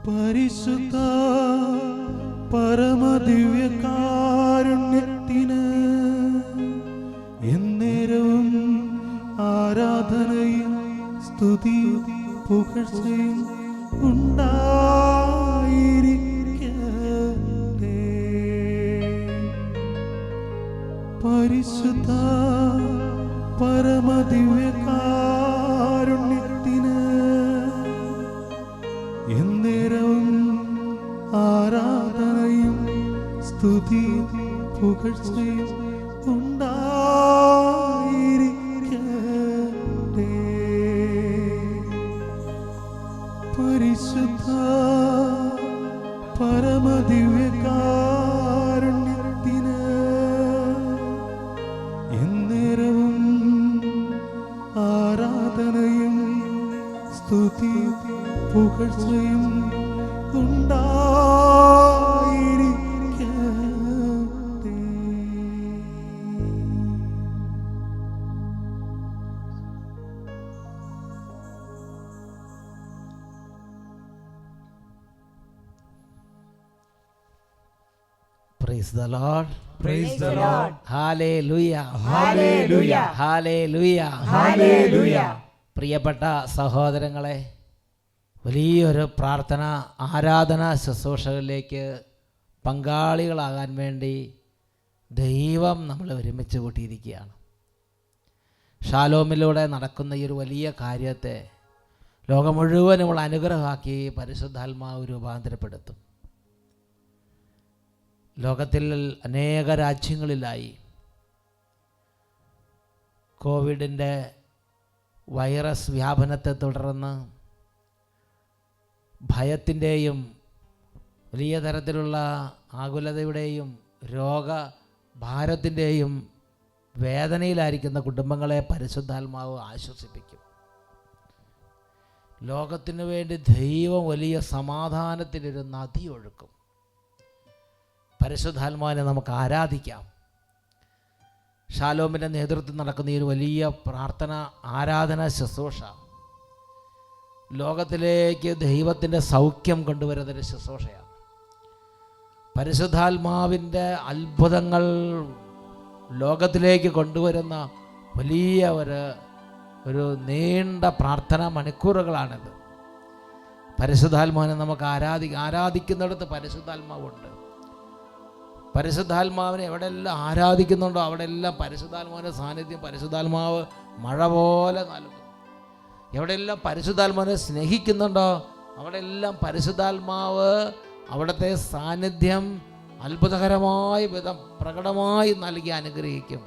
പരിശുദ്ധ പരമദിവ്യകാരുണ്യത്തിന് എന്നേരവും ആരാധനയും സ്തുതിയും പുകഴ്ചയും ഉണ്ടായിരിക്കട്ടെ. പരിശുദ്ധ പരമദിവ്യകാരുണ്യത്തിന് എന്നേരവും ആരാധനയും സ്തുതിയും പുകഴ്ചയും ഉണ്ടായിരിക്കട്ടെ. പരിശുദ്ധ പരമദിവ്യകാരുണ്യത്തിന് എന്നേരവും ആരാധനയും സ്തുതിയും പുകഴ്ചയും ഉണ്ടായിരിക്കട്ടെ. Praise the Lord. Praise the Lord. Hallelujah. Hallelujah. Hallelujah. Hallelujah. പ്രിയപ്പെട്ട സഹോദരങ്ങളെ, വലിയൊരു പ്രാർത്ഥന ആരാധന ശുശ്രൂഷകളിലേക്ക് പങ്കാളികളാകാൻ വേണ്ടി ദൈവം നമ്മളെ ഒരുമിച്ച് കൂട്ടിയിരിക്കുകയാണ്. ഷാലോമിലൂടെ നടക്കുന്ന ഈ ഒരു വലിയ കാര്യത്തെ ലോകം മുഴുവനുമുള്ള അനുഗ്രഹമാക്കി പരിശുദ്ധാത്മാവ് രൂപാന്തരപ്പെടുത്തും. ലോകത്തിൽ അനേക രാജ്യങ്ങളിലായി കോവിഡിൻ്റെ വൈറസ് വ്യാപനത്തെ തുടർന്ന് ഭയത്തിൻ്റെയും വലിയ തരത്തിലുള്ള ആകുലതയുടെയും രോഗഭാരത്തിൻ്റെയും വേദനയിലായിരിക്കുന്ന കുടുംബങ്ങളെ പരിശുദ്ധാത്മാവ് ആശ്വസിപ്പിക്കും. ലോകത്തിനു വേണ്ടി ദൈവം വലിയ സമാധാനത്തിനൊരു നദി ഒഴുക്കും. പരിശുദ്ധാത്മാവിനെ നമുക്ക് ആരാധിക്കാം. ഷാലോമിൻ്റെ നേതൃത്വത്തിൽ നടക്കുന്ന ഈ ഒരു വലിയ പ്രാർത്ഥന ആരാധന ശുശ്രൂഷ ലോകത്തിലേക്ക് ദൈവത്തിൻ്റെ സൗഖ്യം കൊണ്ടുവരുന്നൊരു ശുശ്രൂഷയാണ്. പരിശുദ്ധാത്മാവിൻ്റെ അത്ഭുതങ്ങൾ ലോകത്തിലേക്ക് കൊണ്ടുവരുന്ന വലിയ ഒരു നീണ്ട പ്രാർത്ഥന മണിക്കൂറുകളാണിത്. പരിശുദ്ധാത്മാവിനെ നമുക്ക് ആരാധിക്കുന്നിടത്ത് പരിശുദ്ധാത്മാവുണ്ട്. പരിശുദ്ധാത്മാവിനെ എവിടെയെല്ലാം ആരാധിക്കുന്നുണ്ടോ അവിടെയെല്ലാം പരിശുദ്ധാത്മാവിൻ്റെ സാന്നിധ്യം പരിശുദ്ധാത്മാവ് മഴ പോലെ നൽകും. എവിടെയെല്ലാം പരിശുദ്ധാത്മാവിനെ സ്നേഹിക്കുന്നുണ്ടോ അവിടെയെല്ലാം പരിശുദ്ധാത്മാവ് അവിടുത്തെ സാന്നിധ്യം അത്ഭുതകരമായ വിധം പ്രകടമായി നൽകി അനുഗ്രഹിക്കും.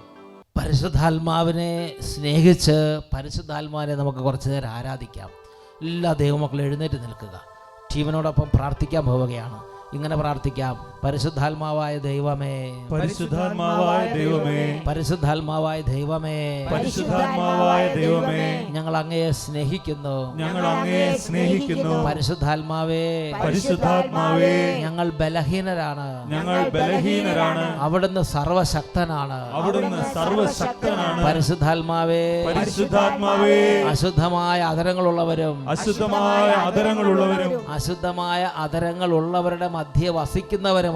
പരിശുദ്ധാത്മാവിനെ സ്നേഹിച്ച് പരിശുദ്ധാത്മാവിനെ നമുക്ക് കുറച്ചു നേരം ആരാധിക്കാം. എല്ലാ ദൈവമക്കളും എഴുന്നേറ്റ് നിൽക്കുക. ടീമിനോടൊപ്പം പ്രാർത്ഥിക്കാൻ പോവുകയാണ്. ഇങ്ങനെ പ്രാർത്ഥിക്കാം. പരിശുദ്ധാത്മാവായ ദൈവമേ, പരിശുദ്ധാത്മാവായ ദൈവമേ, പരിശുദ്ധാത്മാവായ ദൈവമേ, പരിശുദ്ധാത്മാവായ ദൈവമേ, ഞങ്ങൾ അങ്ങയെ സ്നേഹിക്കുന്നു. ഞങ്ങൾ അങ്ങയെ സ്നേഹിക്കുന്നു. പരിശുദ്ധാത്മാവേ, പരിശുദ്ധാത്മാവേ, ഞങ്ങൾ ബലഹീനരാണ്. ഞങ്ങൾ ബലഹീനരാണ്. അവിടുന്ന് സർവശക്തനാണ്. അവിടുന്ന് സർവശക്തനാണ്. പരിശുദ്ധാത്മാവേ, പരിശുദ്ധാത്മാവേ, അശുദ്ധമായ അധരങ്ങളുള്ളവരും അശുദ്ധമായ അധരങ്ങളുള്ളവരും അശുദ്ധമായ അധരങ്ങളുള്ളവരുടെ മധ്യേ വസിക്കുന്നവരുമാണ്.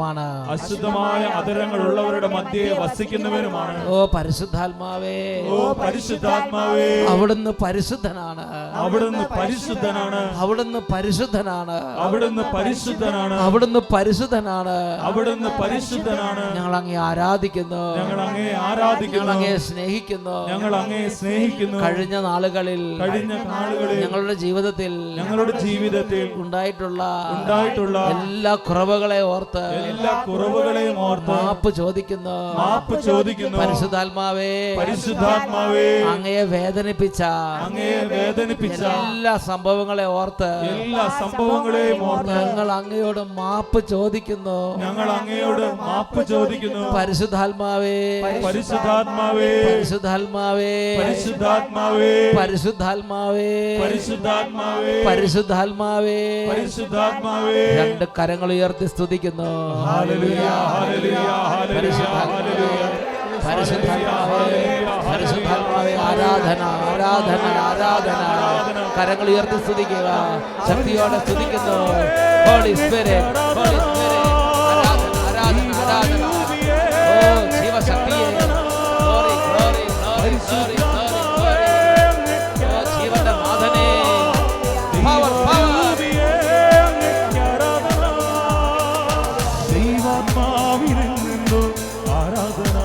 അശുദ്ധമായ അധരങ്ങളുള്ളവരുടെ മധ്യേ വസിക്കുന്നവരുമാണ്. ഓ പരിശുദ്ധാത്മാവേ, ഓ പരിശുദ്ധാത്മാവേ, അവിടുന്ന് പരിശുദ്ധനാണ്. അവിടുന്ന് പരിശുദ്ധനാണ്. അവിടുന്ന് പരിശുദ്ധനാണ്. അവിടുന്ന് പരിശുദ്ധനാണ്. അവിടുന്ന് പരിശുദ്ധനാണ്. അവിടുന്ന് പരിശുദ്ധനാണ്. ഞങ്ങൾ അങ്ങയെ ആരാധിക്കുന്നു. ഞങ്ങൾ അങ്ങയെ ആരാധിക്കുന്നു. ഞങ്ങൾ അങ്ങയെ സ്നേഹിക്കുന്നു. ഞങ്ങൾ അങ്ങയെ സ്നേഹിക്കുന്നു. കഴിഞ്ഞ നാളുകളിൽ ഞങ്ങളുടെ ജീവിതത്തിൽ ഉണ്ടായിട്ടുള്ള എല്ലാ കുറവുകളെയും ഓർത്ത് മാപ്പ് ചോദിക്കുന്നു. പരിശുദ്ധാത്മാവേ, അങ്ങയെ വേദനിപ്പിച്ച എല്ലാ സംഭവങ്ങളെ ഓർത്ത് ഞങ്ങൾ അങ്ങയോട് മാപ്പ് ചോദിക്കുന്നു. പരിശുദ്ധാത്മാവേ, പരിശുദ്ധാത്മാവേ, രണ്ട് കരങ്ങൾ ഉയർത്തി സ്തുതിക്കുന്നു. പരിശുദ്ധാത്മാവേ, ആരാധന, ആരാധന, ആരാധന. കരങ്ങൾ ഉയർത്തി സ്തുതിക്കുക, ശക്തിയോടെ സ്തുതിക്കുന്നു. ഹോളി സ്പിരിറ്റ്, ഹോളി സ്പിരിറ്റ്, ആരാധന ആരാധന ആരാധന. ഓ ജീവശക്തിയെ, glory glory glory glory glory glory. ഓ ജീവന്റെ നാഥനെ, പവർ പവർ. ദൈവാത്മാവിനെ നിന്നും ആരാധന,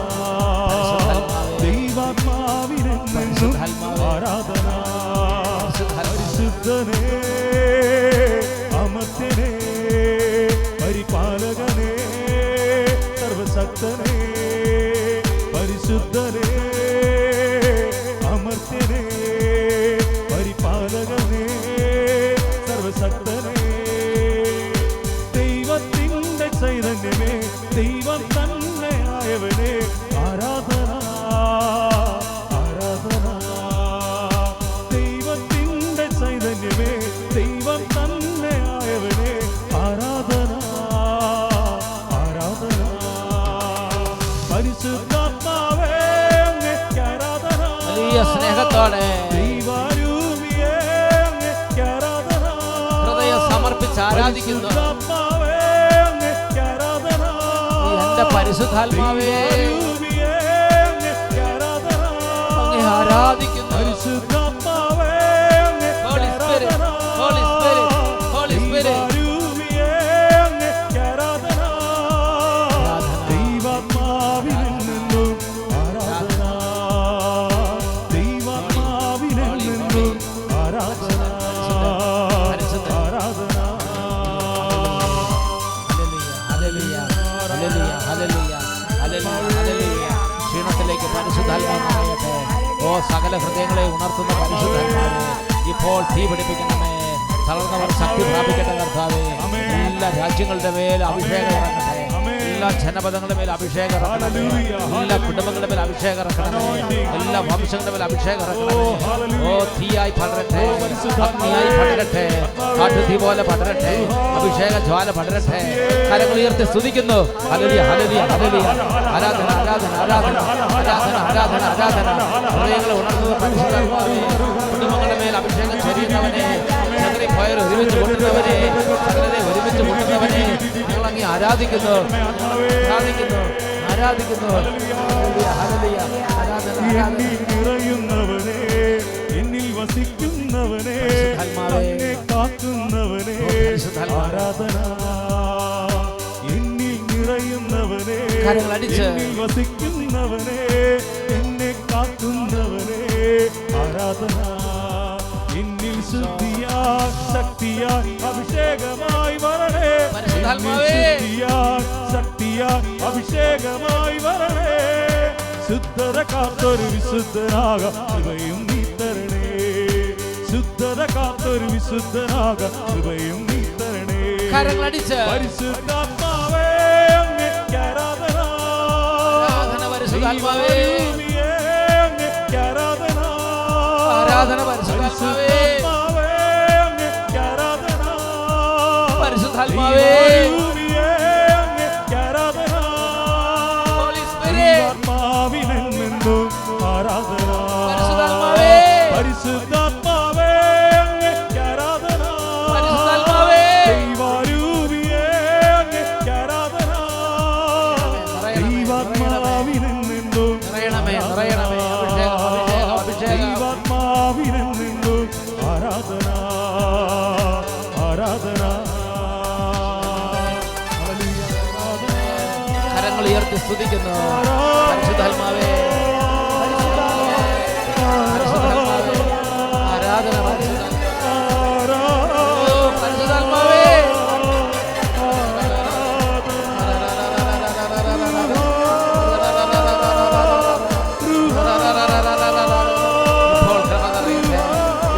ദൈവാത്മാവിനെ നിന്നും ആരാധന. പരിശുദ്ധനേ, അമർത്യനേ, പരിപാലകനേ, സർവശക്തനേ, പരിശുദ്ധനേ, അമർത്യനേ, പരിപാലകനേ, സർവശക്തനേ, ദൈവത്തിൻ്റെ ചൈതന്യമേ, ദൈവം തന്നെ ആയവനേ, ആരാധന ആരാധന. ദൈവത്തിൻ്റെ ചൈതന്യമേ, ദൈവം തന്നെ ആയവനേ, ആരാധന ആരാധന. പരിശുദ്ധാത്മാവേ, അങ്ങേക്ക് ആരാധന. വലിയ സ്നേഹത്തോടെ ദൈവാരൂപിയേ, അങ്ങേക്ക് ആരാധന. ഹൃദയം സമർപ്പിച്ച് ആരാധിക്കുന്നു. പരിശുദ്ധാത്മാവേ, അങ്ങേക്ക് ആരാധന. എന്റെ പരിശുദ്ധാത്മാവേ, ദൈവാരൂപിയേ, അങ്ങേക്ക് ആരാധന. അങ്ങേ ആരാധിക്കുന്നു. പരിശുദ്ധാത്മാവേ, അങ്ങേക്ക് ഹോളി സ്പിരിറ്റ്, ആരാധന. Holy spirit, holy spirit. ദൈവാരൂപിയേ, അങ്ങേക്ക് ആരാധന. ദൈവാത്മാവിനിൽ നിന്നും ആരാധന, ദൈവാത്മാവിനിൽ നിന്നും ആരാധന ആരാധന. Hallelujah, hallelujah, hallelujah, hallelujah, hallelujah. ക്ഷീണത്തിലേക്ക് പരിശുദ്ധാത്മാവ് നിറയട്ടെ. ഓ സകല ഹൃദയങ്ങളെ ഉണർത്തുന്ന പരിശുദ്ധാത്മാവേ, ഇപ്പോൾ തീ പിടിപ്പിക്കണമേ. തളർന്നവർ ശക്തി പ്രാപിക്കട്ടെ കർത്താവേ. എല്ലാ രാജ്യങ്ങളുടെ മേൽ അഭിഷേകം ഇറങ്ങട്ടെ. എല്ലാ ജനപദങ്ങളുടെ മേൽ അഭിഷേകം ഇറക്കണമേ. എല്ലാ കുടുംബങ്ങളുടെ മേൽ അഭിഷേകം ഇറക്കണമേ. എല്ലാ വംശങ്ങളുടെ മേൽ അഭിഷേകം ഇറക്കണമേ. ഓ തീയായി പടരട്ടെ, അഗ്നിയായി പടരട്ടെ, കാട്ടുതീ പോലെ പടരട്ടെ, അഭിഷേക ജ്വാല പടരട്ടെ. കരങ്ങൾ ഉയർത്തി സ്തുതിക്കുന്നു. Hallelujah, hallelujah, hallelujah. ആരാധന ആരാധന ആരാധന ആരാധന ആരാധന ആരാധന. ഹൃദയങ്ങളെ ഉണർത്തുന്ന പരിശുദ്ധാത്മാവേ, കുടുംബങ്ങളുടെ മേൽ അഭിഷേകം ചൊരിയുന്നവനെ, ചിതറിപ്പോയവർ ഒരുമിച്ച് കൊണ്ടുവന്നവനെ, സകലരെ ഒരുമിച്ച് കൊണ്ടുവന്നവനെ ഞങ്ങൾ അങ്ങ് ആരാധിക്കുന്നു, ആരാധിക്കുന്നു, ആരാധിക്കുന്നു. Hallelujah, hallelujah. ആരാധന ആരാധന. എന്നിൽ നിറയുന്നവനെ, എന്നിൽ വസിക്കുന്നവനെ, അങ്ങേ കാക്കുന്നവനെ, ആരാധന. എന്നിൽ നിറയുന്നവനെ, കരങ്ങളടിച്ച് എന്നിൽ വസിക്കുന്നവനെ, എന്നെ കാക്കുന്നവനെ, ആരാധന. എന്നിൽ ശുദ്ധിയാൽ ശക്തിയാൽ അഭിഷേകമായി വരണേ, പരിശുദ്ധാത്മാവേ. ശുദ്ധിയാൽ ശക്തിയാൽ അഭിഷേകമായി വരണേ. ശുദ്ധത കാത്തൊരു വിശുദ്ധനാകാം കൃപയും നീ തരണേ. ശുദ്ധത കാത്തൊരു വിശുദ്ധനാകാം കൃപയും നീ തരണേ. കരങ്ങളടിച്ച് പരിശുദ്ധാത്മാവേ, അങ്ങേക്ക് ആരാധന. ആരാധന പരിശുദ്ധാത്മാവേ, ദൈവരൂപിയേ, അങ്ങേക്ക് ആരാധന. ആരാധന പരിശുദ്ധാത്മാവേ, പരിശുദ്ധാത്മാവേ, അങ്ങേക്ക് ആരാധന. പരിശുദ്ധാത്മാവേ. ദൈവരൂപിയേ, അങ്ങേക്ക് ആരാധന. ഹോളി സ്പിരിറ്റ്, ദൈവാത്മാവിനിൽ നിന്നും ആരാധന. പരിശുദ്ധാത്മാവേ. പരിശുദ്ധാത്മാവേ, അങ്ങേക്ക് ആരാധന. പരിശുദ്ധാത്മാവേ. ദൈവാരൂപിയേ, അങ്ങേക്ക് ആരാധന. ദൈവാത്മാവിനിൽ നിന്നും നിറയണമേ, നിറയണമേ. അഭിഷേകം, അഭിഷേകം, അഭിഷേകം. ദൈവാത്മാവിനിൽ നിന്നും ആരാധന ആരാധന. ഹല്ലേലൂയ, ആരാധന. കരങ്ങൾ ഉയർത്തി സ്തുതിക്കുന്നു. പരിശുദ്ധാത്മാവേ, പരിശുദ്ധാത്മാവേ. ആരാധന പരിശുദ്ധാത്മാവേ. ഓ, പരിശുദ്ധാത്മാവേ.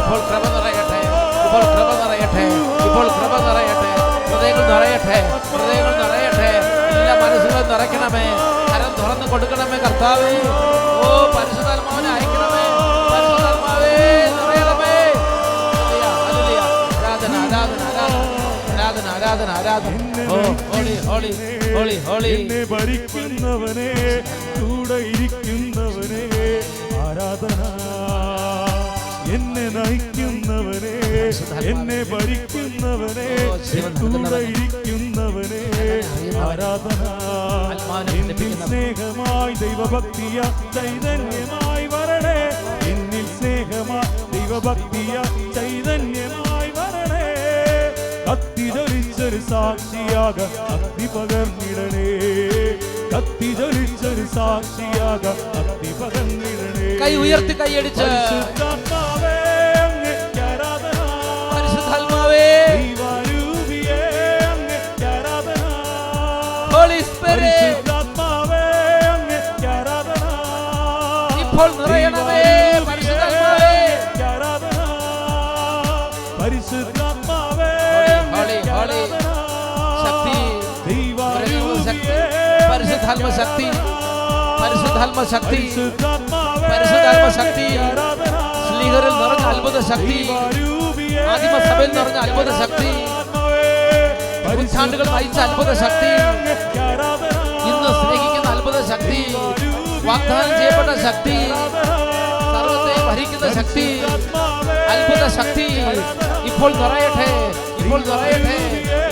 ഇപ്പോൾ കൃപ നിറയട്ടെ, ഇപ്പോൾ കൃപ നിറയട്ടെ, ഇപ്പോൾ കൃപ നിറയട്ടെ, ഇപ്പോൾ കൃപ നിറയട്ടെ. ഹൃദയങ്ങൾ നിറയട്ടെ, ഹൃദയങ്ങൾ നിറയട്ടെ. എല്ലാ മനസ്സുകളും നിറയ്ക്കണമേ. കരം തുറന്ന് കൊടുക്കണമേ കർത്താവേ. ഓ പരിശുദ്ധാത്മാവിനെ അയക്കണമേ. പരിശുദ്ധാത്മാവേ നിറയണമേ. Hallelujah, hallelujah. ആരാധന ആരാധന ആരാധന ആരാധന ആരാധന. ഓ ഹോളി ഹോളി ഹോളി ഹോളി. എന്നെ ഭരിക്കുന്നവനെ, കൂടെ ഇരിക്കുന്നവനെ, ആരാധന. എന്നെ നയിക്കുന്നവനെ, എന്നെ ഭരിക്കുന്നവനെ കൂടെ ഇരിക്കുന്നവനെ ആരാധന എന്നിൽ സ്നേഹമായി ദൈവഭക്തിയ ചൈതന്യമായി വരണേ എന്നിൽ സ്നേഹമായി ദൈവഭക്തിയ ചൈതന്യമായി വരണേ കത്തി ജ്വലിച്ചൊരു സാക്ഷിയാക അഗ്നി പകർന്നിടണേ കത്തി ജ്വലിച്ചൊരു സാക്ഷിയാക അഗ്നി പകർന്നിടണേ കൈ ഉയർത്തി കൈയടിച്ച് പരിശുദ്ധാത്മാവേ അങ്ങേക്ക് ആരാധന പരിശുദ്ധാത്മാവേ ദൈവരൂപിയേ അങ്ങേക്ക് ആരാധന ഹോളി സ്പിരിറ്റ് പരിശുദ്ധാത്മാവേ അങ്ങേക്ക് ആരാധന ഇപ്പോൾ നിറയണമേ പരിശുദ്ധാത്മാവേ ആരാധന പരിശുദ്ധാത്മാവേ ഹോളി ഹോളി ശക്തി ദൈവരൂപിയേ പരിശുദ്ധാത്മ ശക്തി പരിശുദ്ധാത്മ ശക്തി പരിശുദ്ധാത്മാവേ പരിശുദ്ധാത്മ ശക്തി ആരാധന സ്ലീഹറിൽ നിറഞ്ഞ അത്ഭുത ശക്തി ആദിമസഭയിൽ നിറഞ്ഞ അത്ഭുത ശക്തി നൂറ്റാണ്ടുകൾ നയിച്ച അത്ഭുത ശക്തി ഇന്ന് സ്നേഹിക്കുന്ന അത്ഭുത ശക്തി വാഗ്ദാനം ചെയ്യപ്പെട്ട ശക്തി സർവത്തെ ഭരിക്കുന്ന ശക്തി അത്ഭുത ശക്തി ഇപ്പോൾ നിറയട്ടെ ഇപ്പോൾ നിറയട്ടെ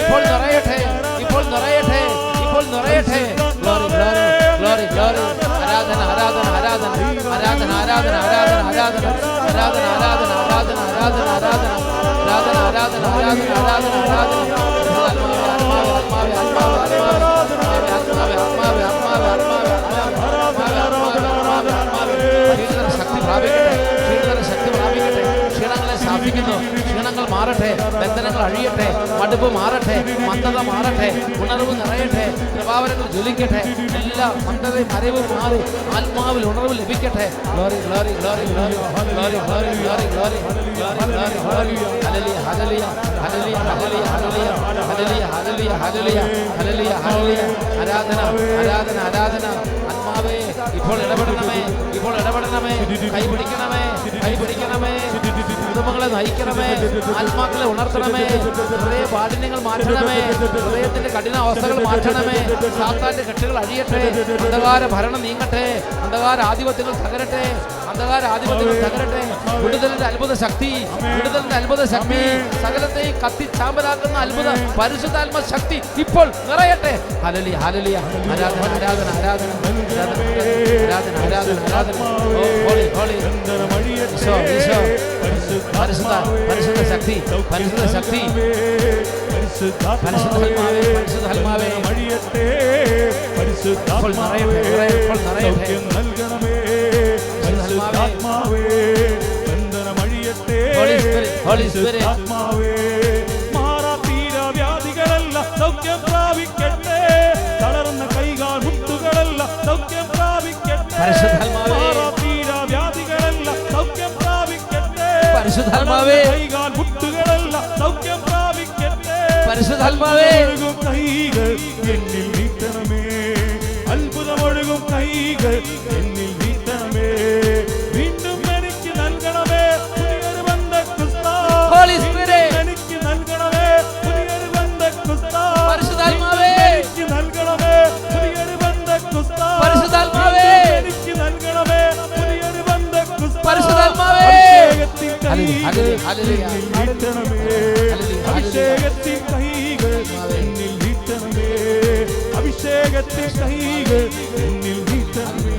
ഇപ്പോൾ നിറയട്ടെ ഇപ്പോൾ നിറയട്ടെ ഇപ്പോൾ നിറയട്ടെ ഗ്ലോറി ഗ്ലോറി ഗ്ലോറി ഗ്ലോറി ആരാധന ആരാധന ആരാധന ആരാധന ആരാധന ആരാധന ആരാധന ആരാധന ആരാധന ആരാധന ആരാധന ആരാധന ആരാധന ആരാധന ആരാധന ശക്തി പ്രാപിക്കട്ടെ ശക്തി പ്രാപിക്കട്ടെ ക്ഷീണങ്ങളെ ശാസിക്കുന്നു ക്ഷീണങ്ങൾ മാറട്ടെ ബന്ധനങ്ങൾ അഴിയട്ടെ മടുപ്പ് മാറട്ടെ മന്ദത മാറട്ടെ ഉണർവ് നിറയട്ടെ കൃപാവരങ്ങൾ ജ്വലിക്കട്ടെ എല്ലാ മന്ദതയും മരവും മാറി ആത്മാവിൽ ഉണർവ് ലഭിക്കട്ടെ glory glory glory glory glory glory glory glory glory glory hallelujah hallelujah hallelujah hallelujah hallelujah hallelujah hallelujah hallelujah hallelujah ആരാധന ആരാധന ആരാധന ആത്മാവേ ഇപ്പോൾ ഇടപെടണമേ ഇപ്പോൾ ഇടപെടണമേ കൈ പിടിക്കണമേ കൈ പിടിക്കണമേ കുടുംബങ്ങളെ നയിക്കണമേ ആത്മാക്കളെ ഉണർത്തണമേ ഹൃദയ പാഠ്യങ്ങൾ മാറ്റണമേ ഹൃദയത്തിന്റെ കഠിന അവസ്ഥകൾ മാറ്റണമേ സാത്താന്റെ കെട്ടുകൾ അഴിയട്ടെ അന്ധകാര ഭരണം നീങ്ങട്ടെ അന്ധകാര ആധിപത്യങ്ങൾ തകരട്ടെ അന്ധകാര ആധിപത്യങ്ങൾ തകരട്ടെ വിടുതലിന്റെ അത്ഭുത ശക്തി വിടുതലിന്റെ അത്ഭുത ശക്തി സകലത്തെയും കത്തിച്ചാമ്പലാക്കുന്ന അത്ഭുത പരിശുദ്ധാത്മ ശക്തി ഇപ്പോൾ നിറയട്ടെ ഹല്ലേലൂയ ഹല്ലേലൂയ ആരാധന ആരാധന ആരാധന ആരാധന ആരാധന ആരാധന ഓ ഹോളി ഹോളി ഈശോ ഈശോ പരിശുദ്ധ പരിശുദ്ധ ശക്തി പരിശുദ്ധ ശക്തി പരിശുദ്ധാത്മാവേ പരിശുദ്ധാത്മാവേ മഴിയട്ടെ ഇപ്പോൾ നിറയട്ടെ ഇപ്പോൾ നിറയട്ടെ നൽകണമേ പരിശുദ്ധാത്മാവേ ബന്ധനമഴിയട്ടെ ഹോളി സ്പിരിറ്റ് ആത്മാവേ മാറാ തീരാ വ്യാധികളല്ല സൗഖ്യം പ്രാപിക്കട്ടെ തളർന്ന കൈകാൽ മുട്ടുകളല്ല സൗഖ്യം പ്രാപിക്കട്ടെ പരിശുദ്ധാത്മാവേ മാറാ തീരാ വ്യാധികളല്ല സൗഖ്യം പ്രാപിക്കട്ടെ പരിശുദ്ധാത്മാവേ കൈകാൽ മുട്ടുകളല്ല സൗഖ്യം പ്രാപിക്കട്ടെ പരിശുദ്ധാത്മാവേ കൈകൾ എന്നിൽ നീട്ടണമേ അത്ഭുതമൊഴുകും കൈകൾ എന്നിൽ നീട്ടണമേ വീണ്ടും എനിക്ക് നൽകണമേ പുതിയൊരു ബന്ധക്കുസ്താ ഹോളി സ്പിരിറ്റ് എനിക്ക് നൽകണമേ പുതിയൊരു ബന്ധക്കുസ്താ പരിശുദ്ധാത്മാവേ എനിക്ക് നൽകണമേ പുതിയൊരു ബന്ധക്കുസ്താ പരിശുദ്ധാത്മാവേ എനിക്ക് നൽകണമേ പുതിയൊരു ബന്ധക്കുസ്താ പരിശുദ്ധാത്മാവേ അഭിഷേകത്തിൻ കൈകൾ എന്നിൽ നീട്ടണമേ അഭിഷേകത്തിൻ കൈകൾ എന്നിൽ നീട്ടണമേ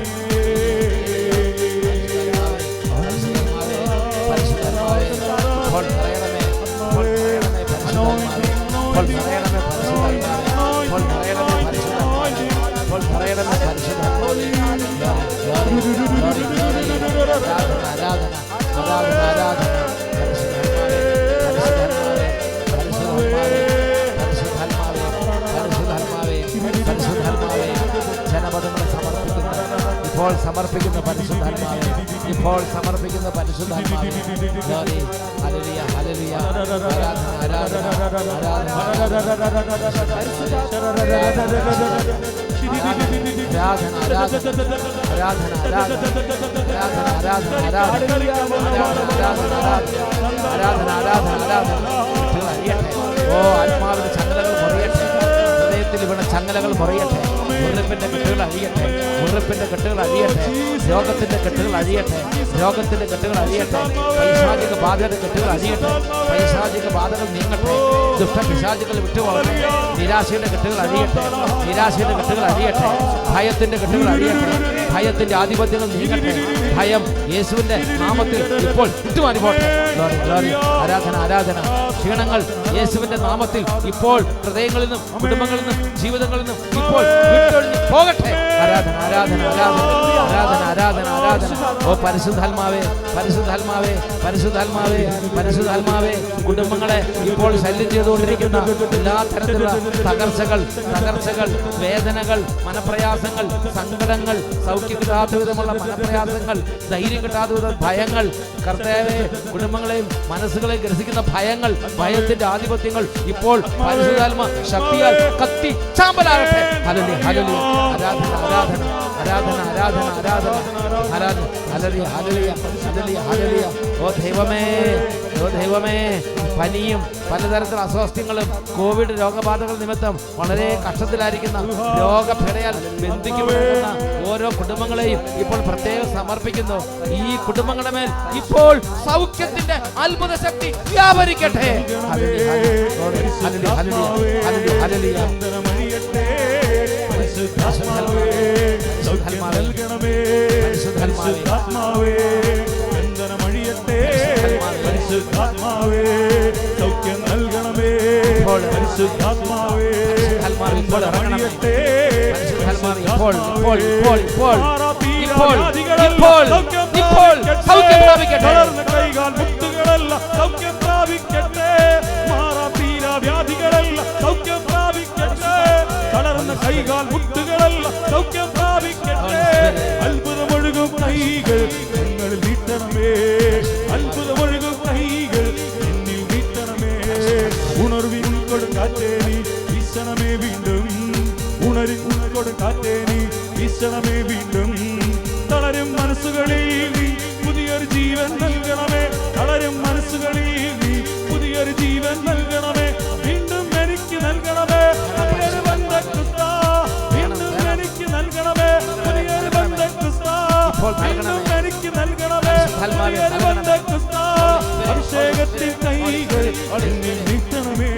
ഇപ്പോൾ സമർപ്പിക്കുന്ന പരിശുദ്ധാത്മാവേ ഇപ്പോൾ സമർപ്പിക്കുന്ന പരിശുദ്ധാത്മാവേ ഗ്ലോറി ഹല്ലേലൂയ ഹല്ലേലൂയ ആരാധന ആരാധന ഓ ആത്മാവിന്റെ ചങ്ങലകൾ മുറിയട്ടെ ഹൃദയത്തിൽ ഇവിടെ ചങ്ങലകൾ മുറിയട്ടെ മുറിപ്പിന്റെ കെട്ടുകൾ അഴിയട്ടെ മുറിപ്പിന്റെ കെട്ടുകൾ അഴിയട്ടെ രോഗത്തിന്റെ കെട്ടുകൾ അഴിയട്ടെ രോഗത്തിന്റെ കെട്ടുകൾ അഴിയട്ടെ. പൈശാചിക ബാധയുടെ കെട്ടുകൾ അഴിയട്ടെ. പൈശാചിക ബാധകൾ നീങ്ങട്ടെ. ദുഷ്ടപിശാചുകൾ വിട്ടുപോകട്ടെ. നിരാശയുടെ കെട്ടുകൾ അഴിയട്ടെ. നിരാശയുടെ കെട്ടുകൾ അഴിയട്ടെ. ഭയത്തിന്റെ കെട്ടുകൾ അഴിയട്ടെ. ഭയത്തിന്റെ ആധിപത്യങ്ങൾ നീങ്ങട്ടെ. ഭയം യേശുവിന്റെ നാമത്തിൽ ഇപ്പോൾ വിട്ടുമാറിപ്പോട്ടെ. ആരാധന ആരാധന. ക്ഷീണങ്ങൾ യേശുവിന്റെ നാമത്തിൽ ഇപ്പോൾ ഹൃദയങ്ങളിൽ നിന്നും കുടുംബങ്ങളിൽ നിന്നും ജീവിതങ്ങളിൽ നിന്നും ഇപ്പോൾ വിട്ടൊഴിഞ്ഞ് പോകട്ടെ. ആരാധന ആരാധന ആരാധന ആരാധന ആരാധന ആരാധന. ഓ പരിശുദ്ധാത്മാവേ, പരിശുദ്ധാത്മാവേ, പരിശുദ്ധാത്മാവേ, പരിശുദ്ധാത്മാവേ, കുടുംബങ്ങളെ ഇപ്പോൾ ശല്യം ചെയ്തുകൊണ്ടിരിക്കുന്ന എല്ലാ തരത്തിലുള്ള തകർച്ചകൾ, വേദനകൾ, മനപ്രയാസങ്ങൾ, സങ്കടങ്ങൾ, സൗഖ്യം കിട്ടാത്ത വിധമുള്ള മനപ്രയാസങ്ങൾ, ധൈര്യം കിട്ടാത്ത വിധം ഭയങ്ങൾ, കർത്താവേ, കുടുംബങ്ങളെയും മനസ്സുകളെയും ഗ്രസിക്കുന്ന ഭയങ്ങൾ, ഭയത്തിന്റെ ആധിപത്യങ്ങൾ ഇപ്പോൾ പരിശുദ്ധാത്മ ശക്തിയാൽ കത്തി ചാമ്പലാകട്ടെ. Hallelujah hallelujah. ആരാധന ആരാധന ആരാധന ആരാധന ആരാധന ആരാധന. Hallelujah hallelujah hallelujah hallelujah. ഓ ദൈവമേ, ഓ ദൈവമേ, പനിയും പലതരത്തിലുള്ള അസ്വാസ്ഥ്യങ്ങളും കോവിഡ് രോഗബാധകൾ നിമിത്തം വളരെ കഷ്ടത്തിലായിരിക്കുന്ന രോഗപീഡയാൽ ബന്ധിക്കപ്പെടുന്ന ഓരോ കുടുംബങ്ങളെയും ഇപ്പോൾ പ്രത്യേകം സമർപ്പിക്കുന്നു. ഈ കുടുംബങ്ങളുടെ മേൽ ഇപ്പോൾ സൗഖ്യത്തിന്റെ അത്ഭുത ശക്തി വ്യാപരിക്കട്ടെ. സൗഖ്യം നൽകണമേ പരിശുദ്ധാത്മാവേ. കൈകാൽ മുട്ടുകളല്ല സൗഖ്യം പ്രാപിക്കട്ടെ. മാറാത്തീര വ്യാധികളല്ല സൗഖ്യം പ്രാപിക്കട്ടെ. തളർന്ന കൈകാൽ മുട്ടുകളല്ല സൗഖ്യം പ്രാപിക്കട്ടെ. അത്ഭുതമൊഴുകും കൈകൾ ഞങ്ങളിൽ നീട്ടണമേ. അത്ഭുതമൊഴുകും കൈകൾ എന്നിൽ നീട്ടണമേ. ഉണർവിൻ കൊടുങ്കാറ്റേ നീ വീശണമേ വീണ്ടും. ഉണരും കാറ്റേ നീ വീശണമേ വീണ്ടും. തളരും മനസ്സുകളിൽ നീ പുതിയൊരു ജീവൻ നൽകണമേ. തളരും മനസ്സുകളിൽ നീ പുതിയൊരു ജീവൻ നൽകണമേ. വീണ്ടും എനിക്ക് നൽകണമേ പുതിയൊരു ബന്ധക്രിസ്ത. വീണ്ടും എനിക്ക് നൽകണമേ പുതിയൊരു ബന്ധക്രിസ്ത. വീണ്ടും എനിക്ക് നൽകണമേ പുതിയൊരു ബന്ധക്രിസ്ത. അഭിഷേകത്തിൻ കൈകൾ എന്നിൽ നീട്ടണമേ.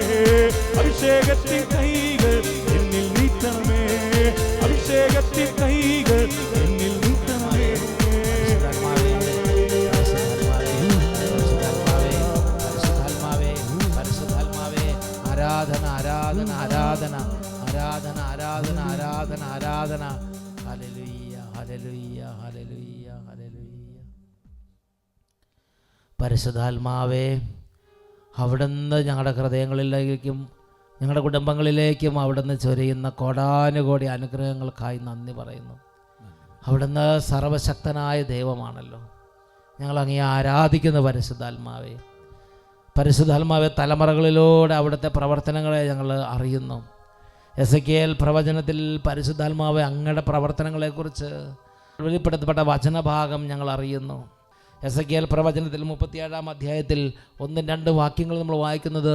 അഭിഷേകത്തിൻ കൈകൾ എന്നിൽ നീട്ടണമേ. അഭിഷേകത്തിൻ കൈകൾ എന്നിൽ നീട്ടണമേ. ആരാധന ആരാധന ആരാധന ആരാധന ആരാധന ആരാധന ആരാധന. Hallelujah hallelujah hallelujah hallelujah. പരിശുദ്ധാത്മാവേ, അവിടുന്ന് ഞങ്ങളുടെ ഹൃദയങ്ങളിലേക്കും ഞങ്ങളുടെ കുടുംബങ്ങളിലേക്കും അവിടുന്ന് ചൊരിയുന്ന കോടാനുകോടി അനുഗ്രഹങ്ങൾക്കായി നന്ദി പറയുന്നു. അവിടുന്ന് സർവശക്തനായ ദൈവമാണല്ലോ. ഞങ്ങൾ അങ്ങേ ആരാധിക്കുന്ന പരിശുദ്ധാത്മാവേ. പരിശുദ്ധാത്മാവേ, തലമുറകളിലൂടെ അവിടുത്തെ പ്രവർത്തനങ്ങളെ ഞങ്ങൾ അറിയുന്നു. എസെക്കിയേൽ പ്രവചനത്തിൽ പരിശുദ്ധാത്മാവേ അങ്ങയുടെ പ്രവർത്തനങ്ങളെക്കുറിച്ച് വെളിപ്പെടുത്തപ്പെട്ട വചനഭാഗം ഞങ്ങൾ അറിയുന്നു. എസെക്കിയേൽ പ്രവചനത്തിൽ 37-ാം അധ്യായത്തിൽ 1-2 വാക്യങ്ങൾ നമ്മൾ വായിക്കുന്നത്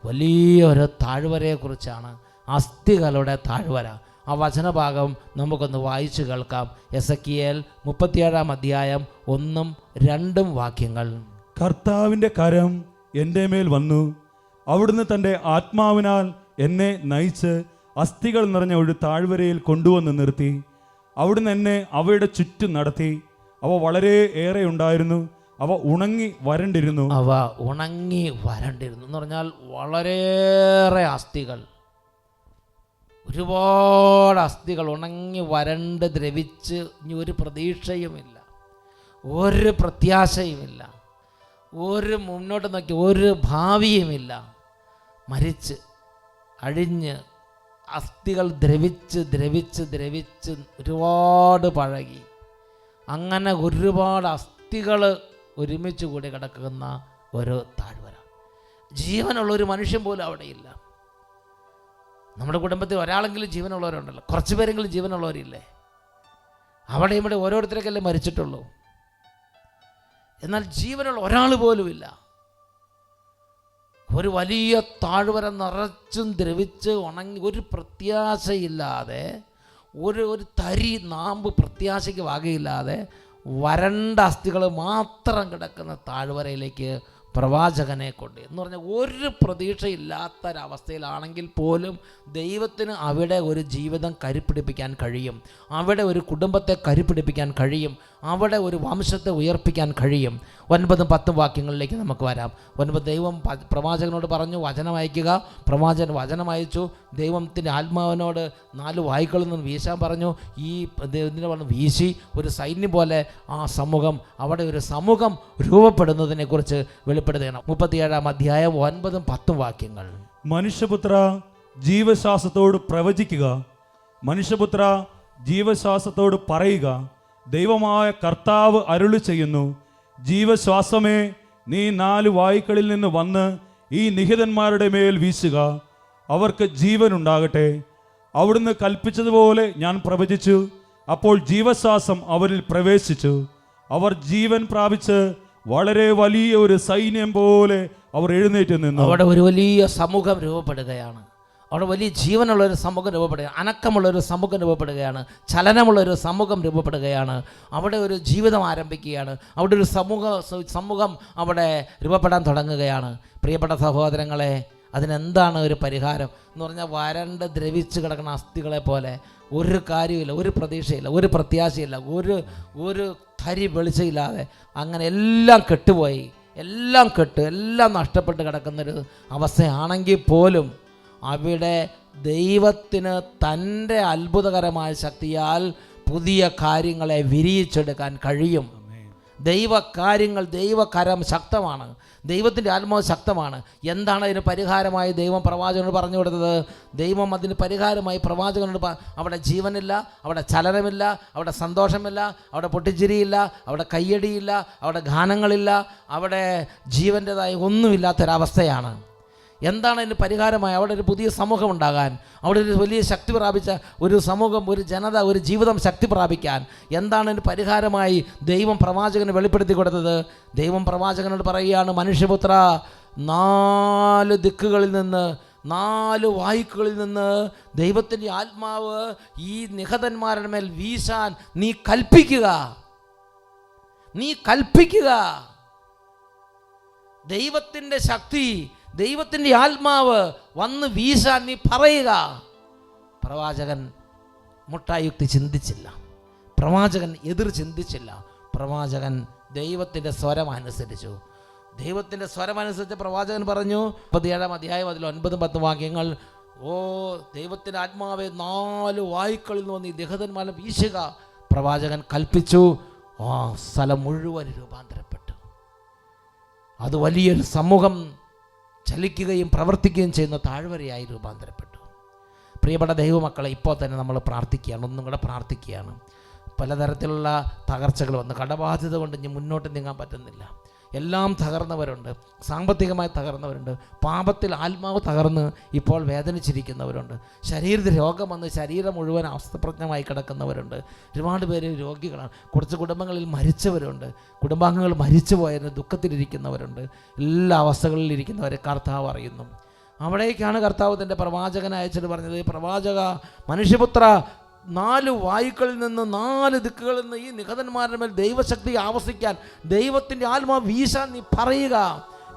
വലിയൊരു താഴ്വരയെക്കുറിച്ചാണ്. അസ്ഥികളുടെ താഴ്വര. ആ വചനഭാഗം നമുക്കൊന്ന് വായിച്ചു കേൾക്കാം. എസെക്കിയേൽ 37-ാം അധ്യായം 1-2 വാക്യങ്ങൾ. കർത്താവിൻ്റെ കരം എൻ്റെ മേൽ വന്നു. അവിടുന്ന് തൻ്റെ ആത്മാവിനാൽ എന്നെ നയിച്ച് അസ്ഥികൾ നിറഞ്ഞ ഒരു താഴ്വരയിൽ കൊണ്ടുവന്ന് നിർത്തി. അവിടുന്ന് എന്നെ അവയുടെ ചുറ്റും നടത്തി. അവ വളരെ ഏറെ ഉണ്ടായിരുന്നു. അവ ഉണങ്ങി വരണ്ടിരുന്നു. എന്ന് പറഞ്ഞാൽ വളരെയേറെ അസ്ഥികൾ, ഒരുപാട് അസ്ഥികൾ ഉണങ്ങി വരണ്ട് ദ്രവിച്ച് ഇനി ഒരു പ്രതീക്ഷയുമില്ല, ഒരു പ്രത്യാശയുമില്ല, ഒരു മുന്നോട്ട് നോക്കി ഒരു ഭാവിയുമില്ല. മരിച്ച് അഴിഞ്ഞ് അസ്ഥികൾ ദ്രവിച്ച് ദ്രവിച്ച് ദ്രവിച്ച് ഒരുപാട് പഴകി. അങ്ങനെ ഒരുപാട് അസ്ഥികൾ ഒരുമിച്ച് കൂടി കിടക്കുന്ന ഒരു താഴ്വര. ജീവനുള്ള ഒരു മനുഷ്യൻ പോലും അവിടെയില്ല. നമ്മുടെ കുടുംബത്തിൽ ഒരാളെങ്കിലും ജീവനുള്ളവരുണ്ടല്ലോ, കുറച്ച് പേരെങ്കിലും ജീവനുള്ളവരില്ലേ? അവിടെ ഇവിടെ ഓരോരുത്തരൊക്കെയല്ലേ മരിച്ചിട്ടുള്ളൂ. എന്നാൽ ജീവനുള്ള ഒരാൾ പോലുമില്ല. ഒരു വലിയ താഴ്വര നിറച്ചും ദ്രവിച്ച് ഉണങ്ങി ഒരു പ്രത്യാശയില്ലാതെ, ഒരു തരി നാമ്പ് പ്രത്യാശയ്ക്ക് വകയില്ലാതെ വരണ്ട അസ്ഥികൾ മാത്രം കിടക്കുന്ന താഴ്വരയിലേക്ക് പ്രവാചകനെ കൊണ്ട് എന്ന് പറഞ്ഞാൽ ഒരു പ്രതീക്ഷയില്ലാത്തൊരവസ്ഥയിലാണെങ്കിൽ പോലും ദൈവത്തിന് അവിടെ ഒരു ജീവിതം കരുപ്പിടിപ്പിക്കാൻ കഴിയും, അവിടെ ഒരു കുടുംബത്തെ കരുപ്പിടിപ്പിക്കാൻ കഴിയും, അവിടെ ഒരു വംശത്തെ ഉയർപ്പിക്കാൻ കഴിയും. 9-10 വാക്യങ്ങളിലേക്ക് നമുക്ക് വരാം. 9 ദൈവം പ്രവാചകനോട് പറഞ്ഞു വചനം അയക്കുക. പ്രവാചകൻ വചനം അയച്ചു. ദൈവത്തിൻ്റെ ആത്മാവിനോട് 4 വായ്ക്കളിൽ നിന്ന് വീശാൻ പറഞ്ഞു. ഈ ഇതിനെ പറഞ്ഞു വീശി ഒരു സൈന്യം പോലെ ആ സമൂഹം, അവിടെ ഒരു സമൂഹം രൂപപ്പെടുന്നതിനെക്കുറിച്ച് വെളിപ്പെടുത്തുകയാണ്. 37-ാം അധ്യായം 9-10 വാക്യങ്ങൾ. മനുഷ്യപുത്ര ജീവശ്വാസത്തോട് പ്രവചിക്കുക, മനുഷ്യപുത്ര ജീവശ്വാസത്തോട് പറയുക, ദൈവമായ കർത്താവ് അരുളി ചെയ്യുന്നു, ജീവശ്വാസമേ നീ 4 വായ്ക്കളിൽ നിന്ന് വന്ന് ഈ നിഹിതന്മാരുടെ മേൽ വീശുക, അവർക്ക് ജീവൻ ഉണ്ടാകട്ടെ. അവിടുന്ന് കൽപ്പിച്ചതുപോലെ ഞാൻ പ്രവചിച്ചു, അപ്പോൾ ജീവശ്വാസം അവരിൽ പ്രവേശിച്ചു. അവർ ജീവൻ പ്രാപിച്ച് വളരെ വലിയ ഒരു സൈന്യം പോലെ അവർ എഴുന്നേറ്റ് നിന്നു. അവിടെ ഒരു വലിയ സമൂഹം രൂപപ്പെടുകയാണ്. അവിടെ വലിയ ജീവനുള്ളൊരു സമൂഹം രൂപപ്പെടുകയാണ്, അനക്കമുള്ളൊരു സമൂഹം രൂപപ്പെടുകയാണ്, ചലനമുള്ളൊരു സമൂഹം രൂപപ്പെടുകയാണ്. അവിടെ ഒരു ജീവിതം ആരംഭിക്കുകയാണ്. അവിടെ ഒരു സമൂഹം അവിടെ രൂപപ്പെടാൻ തുടങ്ങുകയാണ്. പ്രിയപ്പെട്ട സഹോദരങ്ങളെ, അതിനെന്താണ് ഒരു പരിഹാരം എന്ന് പറഞ്ഞാൽ വരണ്ട് ദ്രവിച്ച് കിടക്കുന്ന അസ്ഥികളെ പോലെ ഒരു കാര്യമില്ല, ഒരു പ്രതീക്ഷയില്ല, ഒരു പ്രത്യാശയില്ല, ഒരു തരി വെളിച്ചമില്ലാതെ അങ്ങനെ എല്ലാം കെട്ടുപോയി, എല്ലാം നഷ്ടപ്പെട്ട് കിടക്കുന്നൊരു അവസ്ഥയാണെങ്കിൽ പോലും അവിടെ ദൈവത്തിന് തൻ്റെ അത്ഭുതകരമായ ശക്തിയാൽ പുതിയ കാര്യങ്ങളെ വിരിയിച്ചെടുക്കാൻ കഴിയും. ദൈവകരം ശക്തമാണ്, ദൈവത്തിൻ്റെ ആത്മാവ് ശക്തമാണ്. എന്താണ് അതിന് പരിഹാരമായി ദൈവം പ്രവാചകനോട് പറഞ്ഞു കൊടുത്തത്? ദൈവം അതിന് പരിഹാരമായി പ്രവാചകനോട് അവിടെ ജീവനില്ല, അവിടെ ചലനമില്ല, അവിടെ സന്തോഷമില്ല, അവിടെ പൊട്ടിച്ചിരിയില്ല, അവിടെ കയ്യടിയില്ല, അവിടെ ഗാനങ്ങളില്ല, അവിടെ ജീവൻ്റെതായ ഒന്നുമില്ലാത്തൊരവസ്ഥയാണ്. എന്താണ് അതിന് പരിഹാരമായി? അവിടെ ഒരു പുതിയ സമൂഹം ഉണ്ടാകാൻ, അവിടെ ഒരു വലിയ ശക്തി പ്രാപിച്ച ഒരു സമൂഹം, ഒരു ജനത, ഒരു ജീവിതം ശക്തി പ്രാപിക്കാൻ എന്താണ് അതിന് പരിഹാരമായി ദൈവം പ്രവാചകന് വെളിപ്പെടുത്തി കൊടുത്തത്? ദൈവം പ്രവാചകനോട് പറയുകയാണ്, മനുഷ്യപുത്ര 4 ദിക്കുകളിൽ നിന്ന് 4 വായ്ക്കളിൽ നിന്ന് ദൈവത്തിൻ്റെ ആത്മാവ് ഈ നിഹതന്മാരുടെ മേൽ വീശാൻ നീ കൽപ്പിക്കുക. ദൈവത്തിൻ്റെ ശക്തി, ദൈവത്തിൻ്റെ ആത്മാവ് വന്ന് വീശാൻ നീ പറയുക. പ്രവാചകൻ മുട്ടായുക്തി ചിന്തിച്ചില്ല, പ്രവാചകൻ എതിർ ചിന്തിച്ചില്ല. പ്രവാചകൻ ദൈവത്തിൻ്റെ സ്വരം അനുസരിച്ചു. ദൈവത്തിൻ്റെ സ്വരം അനുസരിച്ച് പ്രവാചകൻ പറഞ്ഞു, 37-ാം അധ്യായം അതിൽ 9-10 വാക്യങ്ങൾ. ഓ ദൈവത്തിൻ്റെ ആത്മാവെ 4 വായ്ക്കളിൽ നിന്ന് ഈ ദഹതന്മാരെ വീശുക. പ്രവാചകൻ കൽപ്പിച്ചു. ആ സ്ഥലം മുഴുവൻ രൂപാന്തരപ്പെട്ടു. അത് വലിയൊരു സമൂഹം ചലിക്കുകയും പ്രവർത്തിക്കുകയും ചെയ്യുന്ന താഴ്വരയായി രൂപാന്തരപ്പെട്ടു. പ്രിയപ്പെട്ട ദൈവമക്കളെ, ഇപ്പോൾ തന്നെ നമ്മൾ പ്രാർത്ഥിക്കുകയാണ്, ഒന്നും കൂടെ പ്രാർത്ഥിക്കുകയാണ്. പലതരത്തിലുള്ള തകർച്ചകൾ വന്ന് കടബാധ്യത കൊണ്ട് ഇനി മുന്നോട്ട് നീങ്ങാൻ പറ്റുന്നില്ല. എല്ലാം തകർന്നവരുണ്ട്, സാമ്പത്തികമായി തകർന്നവരുണ്ട്, പാപത്തിൽ ആത്മാവ് തകർന്ന് ഇപ്പോൾ വേദനിച്ചിരിക്കുന്നവരുണ്ട്, ശരീരത്തിൽ രോഗം വന്ന് ശരീരം മുഴുവൻ അവസ്ഥപ്രജ്ഞമായി കിടക്കുന്നവരുണ്ട്. ഒരുപാട് പേര് രോഗികളാണ്. കുറച്ച് കുടുംബങ്ങളിൽ മരിച്ചവരുണ്ട്, കുടുംബാംഗങ്ങൾ മരിച്ചു പോയതിന് ദുഃഖത്തിലിരിക്കുന്നവരുണ്ട്. എല്ലാ അവസ്ഥകളിലിരിക്കുന്നവരെ കർത്താവ് അറിയുന്നു. അവിടേക്കാണ് കർത്താവ് തൻ്റെ പ്രവാചകനെ അയച്ചിട്ട് പറഞ്ഞത്, പ്രവാചക, മനുഷ്യപുത്ര, 4 വായുക്കളിൽ നിന്ന് 4 ദിക്കുകളിൽ നിന്ന് ഈ നിഹതന്മാരുടെ മേൽ ദൈവശക്തി ആവസിക്കാൻ, ദൈവത്തിൻ്റെ ആത്മാവ് വീശാൻ നീ പറയുക.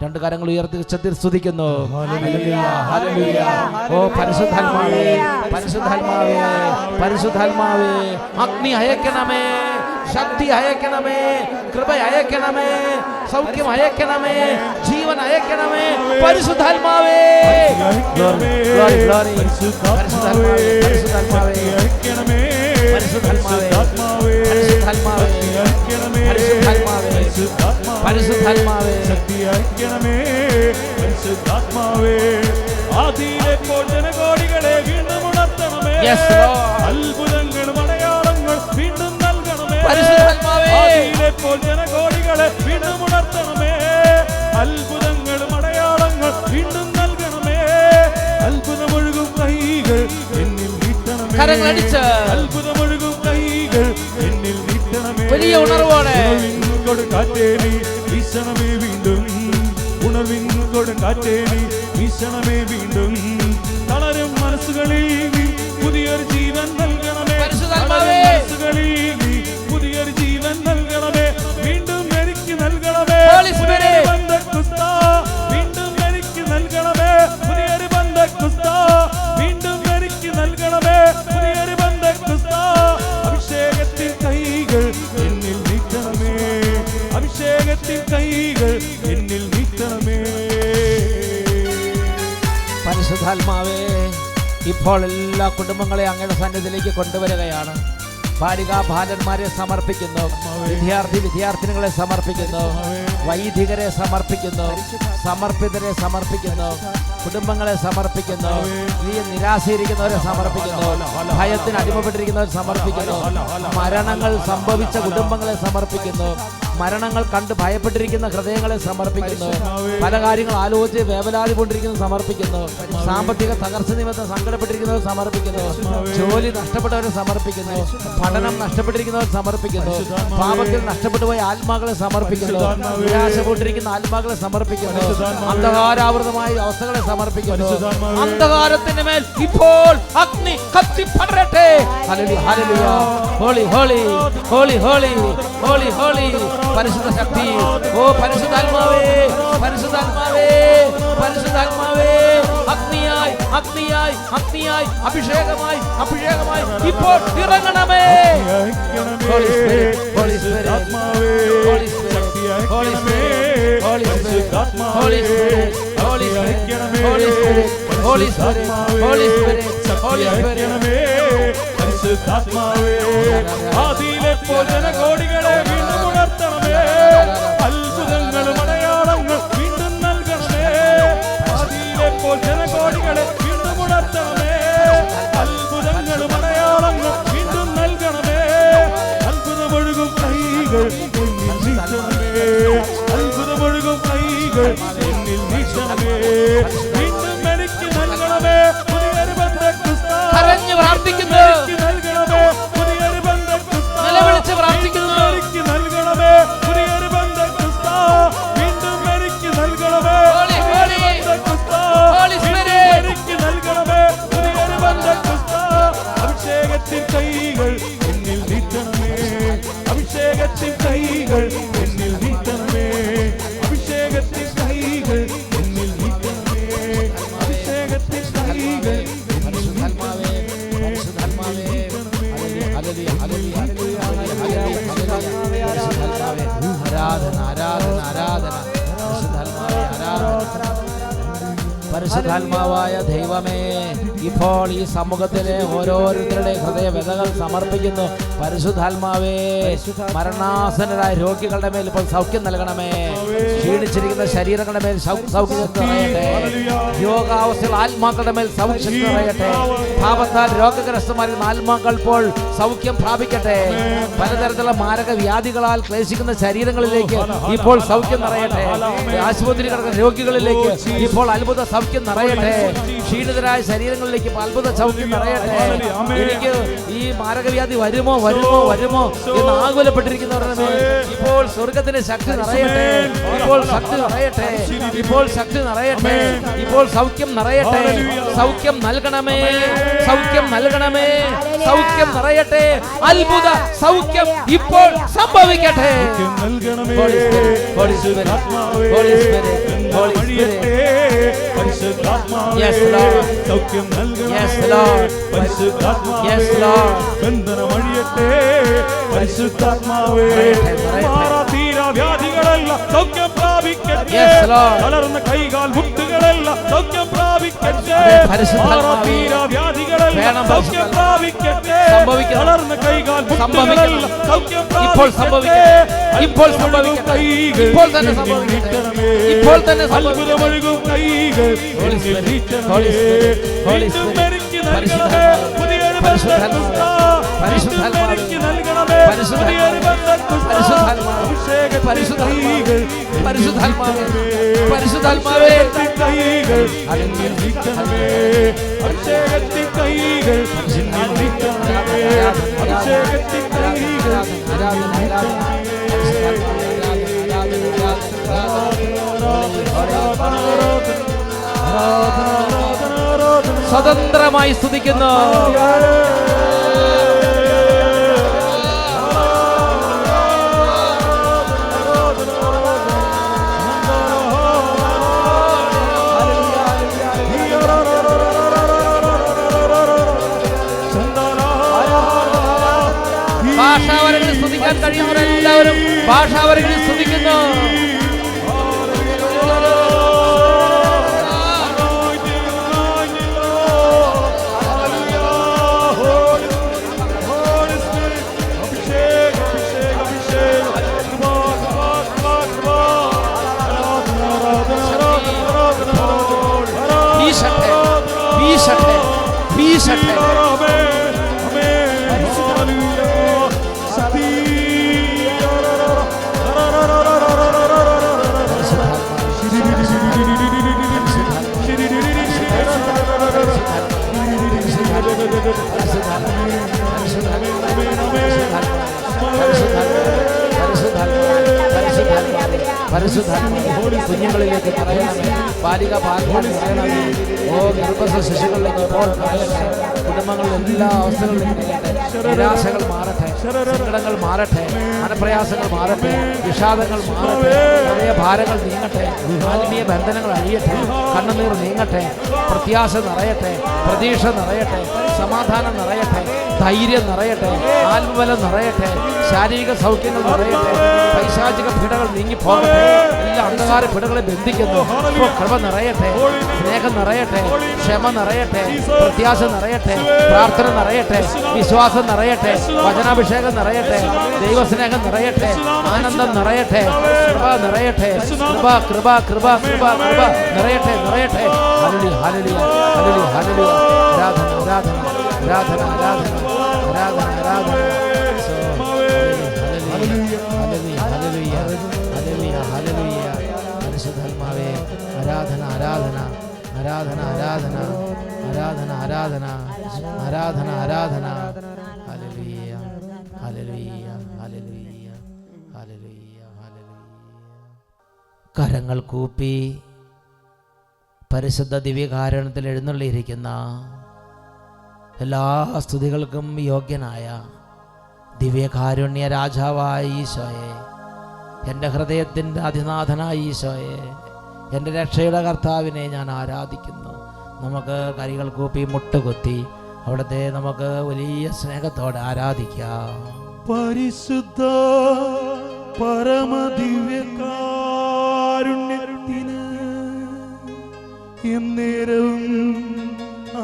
2 കരങ്ങൾ ഉയർത്തി ഉച്ചത്തിൽ സ്തുതിക്കുന്നു. ഓ പരിശുദ്ധാത്മാവേ, പരിശുദ്ധാത്മാവേ, പരിശുദ്ധാത്മാവേ, അഗ്നി അയക്കണമേ, ശക്തി അയക്കണമേ, കൃപ അയക്കണമേ, സൗഖ്യം അയക്കണമേ, ജീവൻ അയക്കണമേ. പരിശുദ്ധാത്മാവേ, പരിശുദ്ധാത്മാവേ, പരിശുദ്ധാത്മാവേ, പരിശുദ്ധാത്മാവേ, പരിശുദ്ധാത്മാവേ, പരിശുദ്ധാത്മാവേ, ആദിയിലെപ്പോൾ ജനകോടികളെ വീണ്ടും ഉണർത്തണമേ. അത്ഭുതങ്ങളും അടയാളങ്ങൾ വീണ്ടും നൽകണമേ. ആദിയിലെപ്പോൾ ജനകോടികളെ വീണ്ടും ഉണർത്തണമേ. അത്ഭുതങ്ങളും അടയാളങ്ങൾ വീണ്ടും നൽകണമേ. അത്ഭുതമൊഴുകും കൈകൾ എന്നിൽ നീട്ടണമേ. അത്ഭുതമൊഴുകും കൈകൾ എന്നിൽ നീട്ടണമേ. വലിയ ഉണർവോടെ കൊടുങ്കാറ്റേനി വീശണമേ വീണ്ടും. ഉണർവിൻ കൊടുങ്കാറ്റേനി വീശണമേ വീണ്ടും. തളരും മനസ്സുകളിൽ പുതിയൊരു ജീവൻ നൽകണമേ. മനസ്സുകളിൽ പുതിയൊരു ജീവൻ നൽകണമേ. നൽകണമേ, വീണ്ടും എനിക്ക് നൽകണമേ. Holy Spirit. ബന്ധക്കുസ്ത വീണ്ടും എനിക്ക് നൽകണമേ, പുതിയൊരു ബന്ധക്കുസ്ത വീണ്ടും എനിക്ക് നൽകണമേ, പുതിയൊരു ബന്ധക്കുസ്ത. അഭിഷേകത്തിൻ കൈകൾ എന്നിൽ നീട്ടണമേ, അഭിഷേകത്തിൻ കൈകൾ എന്നിൽ നീട്ടണമേ. പരിശുദ്ധാത്മാവേ, ഇപ്പോൾ എല്ലാ കുടുംബങ്ങളെ അങ്ങയുടെ സന്നിധിയിലേക്ക് കൊണ്ടുവരികയാണ്. ബാലിക ബാലന്മാരെ സമർപ്പിക്കുന്നു, വിദ്യാർത്ഥിനികളെ സമർപ്പിക്കുന്നു, വൈദികരെ സമർപ്പിക്കുന്നു, സമർപ്പിതരെ സമർപ്പിക്കുന്നു, കുടുംബങ്ങളെ സമർപ്പിക്കുന്നു, ഈ നിരാശയിരിക്കുന്നവരെ സമർപ്പിക്കുന്നു, ഭയത്തിന് അടിമപ്പെട്ടിരിക്കുന്നവരെ സമർപ്പിക്കുന്നു, മരണങ്ങൾ സംഭവിച്ച കുടുംബങ്ങളെ സമർപ്പിക്കുന്നു, മരണങ്ങൾ കണ്ട് ഭയപ്പെട്ടിരിക്കുന്ന ഹൃദയങ്ങളെ സമർപ്പിക്കുന്നു, പല കാര്യങ്ങൾ ആലോചിച്ച് വേവലാതി കൊണ്ടിരിക്കുന്നത് സമർപ്പിക്കുന്നു, സാമ്പത്തിക തകർച്ച നിമിത്തം സങ്കടപ്പെട്ടിരിക്കുന്നവർ സമർപ്പിക്കുന്നു, ജോലി നഷ്ടപ്പെട്ടവരെ സമർപ്പിക്കുന്നു, പഠനം നഷ്ടപ്പെട്ടിരിക്കുന്നവർ സമർപ്പിക്കുന്നു, പാപത്തിൽ നഷ്ടപ്പെട്ടു പോയ ആത്മാക്കളെ സമർപ്പിക്കുന്നു, നിരാശപ്പെട്ടിരിക്കുന്ന ആത്മാക്കളെ സമർപ്പിക്കുന്നു, അന്ധകാരാവൃതമായ അവസ്ഥകളെ സമർപ്പിക്കുന്നു. അന്ധകാരത്തിന് മേൽ ഇപ്പോൾ അഗ്നി കത്തിപ്പടരട്ടെ. Hallelujah, hallelujah. Holy holy holy holy holy holy. പരിശുദ്ധ ശക്തി, ഓ പരിശുദ്ധാത്മാവേ, പരിശുദ്ധാത്മാവേ, പരിശുദ്ധാത്മാവേ, അഗ്നിയായി അഗ്നിയായി അഗ്നിയായി അഭിഷേകമായി അഭിഷേകമായി ഇപ്പോൾ ഇറങ്ങണമേ. Holy Spirit, Holy Spirit, Holy Spirit, Holy Spirit, Holy Spirit, Holy Spirit, Holy Spirit, Holy Spirit, Holy Spirit, Holy Spirit, Holy Spirit. പരിശുദ്ധാത്മാവേ, ആദിയിലെ ജനകോടികളെ വീണ്ടും ഉണർത്തണമേ, അത്ഭുതങ്ങളും അടയാളങ്ങൾ വീണ്ടും നൽകണമേ. ആദിയിലെ ജനകോടികളെ വീണ്ടും ഉണർത്തണമേ, അത്ഭുതങ്ങളും അടയാളങ്ങൾ വീണ്ടും നൽകണമേ. അത്ഭുതമൊഴുകും കൈകൾ എന്നിൽ നീട്ടണമേ, അത്ഭുതമൊഴുകും കൈകൾ എന്നിൽ നീട്ടണമേ. വീണ്ടും എനിക്ക് നൽകണമേ, പുതിയൊരു ബന്ധക്കുസ്ത കരഞ്ഞു പ്രാർത്ഥിക്കുന്നു, നൽകണമേ, പുതിയൊരു ബന്ധക്കുസ്ത നിലവിളിച്ച് പ്രാർത്ഥിക്കുന്നു. എനിക്ക് നൽകണമേ, പുതിയൊരു ബന്ധക്കുസ്ത വീണ്ടും എനിക്ക് നൽകണമേ, Holy, holy, ബന്ധക്കുസ്ത Holy Spirit. എനിക്ക് നൽകണമേ, പുതിയൊരു ബന്ധക്കുസ്ത. അഭിഷേകത്തിൻ കൈകൾ എന്നിൽ നീട്ടണമേ, അഭിഷേകത്തിൻ കൈകൾ എന്നിൽ നീട്ടണമേ, അഭിഷേകത്തിൻ കൈകൾ എന്നിൽ നീട്ടണമേ, അഭിഷേകത്തിൻ കൈകൾ എന്നിൽ നീട്ടണമേ. പരിശുദ്ധാത്മാവേ, ഹല്ലേലൂയ, ഹല്ലേലൂയ, ഹല്ലേലൂയ, ഹല്ലേലൂയ, പരിശുദ്ധാത്മാവേ, ആരാധന ആരാധന ആരാധന, പരിശുദ്ധാത്മാവേ ആരാധന. പരിശുദ്ധാത്മാവായ ദൈവമേ, ഇപ്പോൾ ഈ സമൂഹത്തിലെ ഓരോരുത്തരുടെ ഹൃദയവ്യഥകൾ സമർപ്പിക്കുന്നു. പരിശുദ്ധാത്മാവേ, മരണാസന്നരായ രോഗികളുടെ മേൽ ഇപ്പോൾ സൗഖ്യം നൽകണമേ, ക്ഷീണിച്ചിരിക്കുന്ന ശരീരങ്ങളുടെ മേൽ സൗഖ്യം നിറയട്ടെ, രോഗാവസ്ഥയിൽ ആത്മാക്കളുടെ മേൽ സൗഖ്യം നിറയട്ടെ, പാപത്താൽ രോഗഗ്രസ്തമായിരുന്ന ആത്മാക്കൾ ഇപ്പോൾ സൗഖ്യം പ്രാപിക്കട്ടെ, പലതരത്തിലുള്ള മാരക വ്യാധികളാൽ ക്ലേശിക്കുന്ന ശരീരങ്ങളിലേക്ക് ഇപ്പോൾ സൗഖ്യം നിറയട്ടെ, ആശുപത്രി കിടക്കുന്ന രോഗികളിലേക്ക് ഇപ്പോൾ അത്ഭുത സൗഖ്യം നിറയട്ടെ, ക്ഷീണിതരായ ശരീരങ്ങളിലേക്ക് അത്ഭുത സൗഖ്യം നിറയട്ടെ. എനിക്ക് ഈ മാരകവ്യാധി വരുമോ വരുമോ വരുമോ എന്ന് ആകുലപ്പെട്ടിരിക്കുന്നവരുടെ മേൽ ഇപ്പോൾ സ്വർഗത്തിന്റെ ശക്തി നിറയട്ടെ, ഇപ്പോൾ ശക്തി നിറയട്ടെ, ഇപ്പോൾ ശക്തി നിറയട്ടെ, ഇപ്പോൾ സൗഖ്യം നിറയട്ടെ, സൗഖ്യം നൽകണമേ, സൗഖ്യം നൽകണമേ, സൗഖ്യം നിറയട്ടെ, അത്ഭുത സൗഖ്യം ഇപ്പോൾ സംഭവിക്കട്ടെ. Holy Spirit, Holy Spirit, Holy Spirit, Holy Spirit. Yes Lord, സൗഖ്യം നൽകണമേ, Yes Lord, പരിശുദ്ധാത്മാവേ, Yes Lord. ബന്ധനമഴിയട്ടെ, പരിശുദ്ധാത്മാവേ, നിറയട്ടെ. മാറാതീരാ വ്യാധികളെല്ലാം സൗഖ്യം പ്രാപിക്കട്ടെ, Yes Lord. തളർന്ന കൈകാൽ മുട്ടുകളെല്ലാം സൗഖ്യം പ്രാപിക്കട്ടെ, പരിശുദ്ധാത്മാവേ, മാറാതീരാ വ്യാധികളെല്ലാം വേണം സൗഖ്യം പ്രാപിക്കട്ടെ, സംഭവിക്കണം. തളർന്ന കൈകാൽ സംഭവിക്കണം. മുട്ടുകളെല്ലാം സൗഖ്യം ഇപ്പോൾ സംഭവിക്കട്ടെ, ഇപ്പോൾ സംഭവിക്കട്ടെ, ഇപ്പോൾ തന്നെ സംഭവിക്കട്ടെ, ഇപ്പോൾ തന്നെ സംഭവിക്കട്ടെ. അത്ഭുതമൊഴുകും കൈകൾ Holy Spirit, നീട്ടണമേ. Holy Spirit, Holy വീണ്ടും Spirit. എനിക്ക് നൽകണമേ, പുതിയൊരു ബന്ധക്കുസ്ത വീണ്ടും എനിക്ക് നൽകണമേ, പുതിയൊരു ബന്ധക്കുസ്ത. അഭിഷേകത്തിൻ കൈകൾ പരിശുദ്ധാത്മാവേ, പരിശുദ്ധാത്മാവേ, കൈകൾ എന്നിൽ നീട്ടണമേ, അഭിഷേകത്തിൻ കൈകൾ എന്നിൽ നീട്ടണമേ, അഭിഷേകത്തിൻ കൈകൾ എന്നിൽ നീട്ടണമേ. സ്വതന്ത്രമായി സ്തുതിക്കുന്നു. ഭാഷാവരങ്ങളിൽ സ്തുതിക്കാൻ കഴിയുന്നവരെല്ലാവരും ഭാഷാവരങ്ങളിൽ സ്തുതിക്കുന്നു. വീശട്ടെ കുഞ്ഞുങ്ങളിലേക്ക് പറയണമേ, ബാലിക ഭാഗ്യം പറയണമേ. ഓ ഗർഭസ്ഥ ശിശുക്കളിലേക്ക് ഇപ്പോൾ പറയട്ടെ. കുടുംബങ്ങളിൽ എല്ലാ അവസ്ഥകളിലും നിരാശകൾ മാറട്ടെ, സങ്കടങ്ങൾ മാറട്ടെ, മനപ്രയാസങ്ങൾ മാറട്ടെ, വിഷാദങ്ങൾ മാറട്ടെ, ഹൃദയ ഭാരങ്ങൾ നീങ്ങട്ടെ, ആത്മീയ ബന്ധനങ്ങൾ അഴിയട്ടെ, കണ്ണുനീർ നീങ്ങട്ടെ, പ്രത്യാശ നിറയട്ടെ, പ്രതീക്ഷ നിറയട്ടെ, സമാധാനം നിറയട്ടെ, ധൈര്യം നിറയട്ടെ, ആത്മബലം നിറയട്ടെ, ശാരീരിക സൗഖ്യങ്ങൾ നിറയട്ടെ, പൈശാചിക പീഡകൾ നീങ്ങിപ്പോകട്ടെ, എല്ലാ അന്ധകാര പീഡകളെ ബന്ധിക്കുന്നു. കൃപ നിറയട്ടെ, സ്നേഹം നിറയട്ടെ, ക്ഷമ നിറയട്ടെ, പ്രത്യാശ നിറയട്ടെ, പ്രാർത്ഥന നിറയട്ടെ, വിശ്വാസം നിറയട്ടെ, വചനാഭിഷേകം നിറയട്ടെ, ദൈവസ്നേഹം നിറയട്ടെ, ആനന്ദം നിറയട്ടെ, കൃപ നിറയട്ടെ, കൃപ കൃപ കൃപ കൃപ കൃപ നിറയട്ടെ നിറയട്ടെ. Hallelujah hallelujah hallelujah hallelujah. ആരാധന ആരാധന ആരാധന ആരാധന ആരാധന ആരാധന. Hallelujah hallelujah hallelujah hallelujah hallelujah. പരിശുദ്ധാത്മാവേ ആരാധന ആരാധന ആരാധന ആരാധന ആരാധന ആരാധന ആരാധന ആരാധന. Hallelujah hallelujah hallelujah hallelujah hallelujah. കരങ്ങൾ കൂപ്പി പരിശുദ്ധ ദിവ്യകാരുണ്യത്തിൽ എഴുന്നള്ളിയിരിക്കുന്ന എല്ലാ സ്തുതികൾക്കും യോഗ്യനായ ദിവ്യകാരുണ്യ രാജാവായ ഈശോയെ, എൻ്റെ ഹൃദയത്തിൻ്റെ അതിനാഥനായ ഈശോയെ, എൻ്റെ രക്ഷയുടെ കർത്താവിനെ ഞാൻ ആരാധിക്കുന്നു. നമുക്ക് കൈകൾ കൂപ്പി മുട്ടുകുത്തി അവിടുത്തെ നമുക്ക് വലിയ സ്നേഹത്തോടെ ആരാധിക്കാം. പരിശുദ്ധ പരമദിവ്യകാരുണ്യത്തിന് എന്നേരവും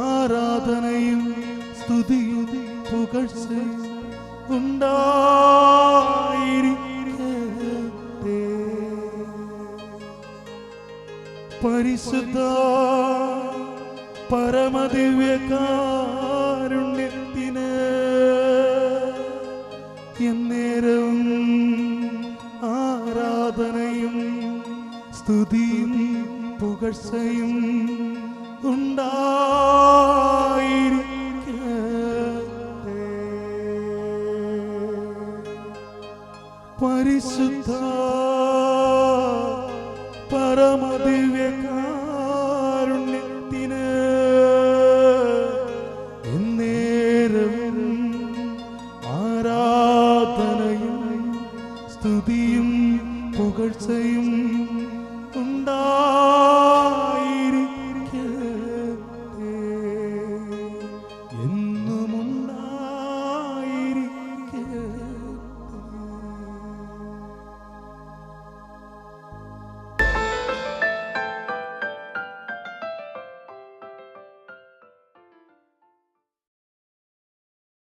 ആരാധനയും സ്തുതിയും പുകഴ്ചയും ഉണ്ടായിരിക്കട്ടെ. പരിശുദ്ധ പരമദിവ്യകാരുണ്യത്തിന് എന്നേരവും ആരാധനയും സ്തുതിയും പുകഴ്ചയും ഉണ്ടായിരിക്കട്ടെ. പരിശുദ്ധ പരമ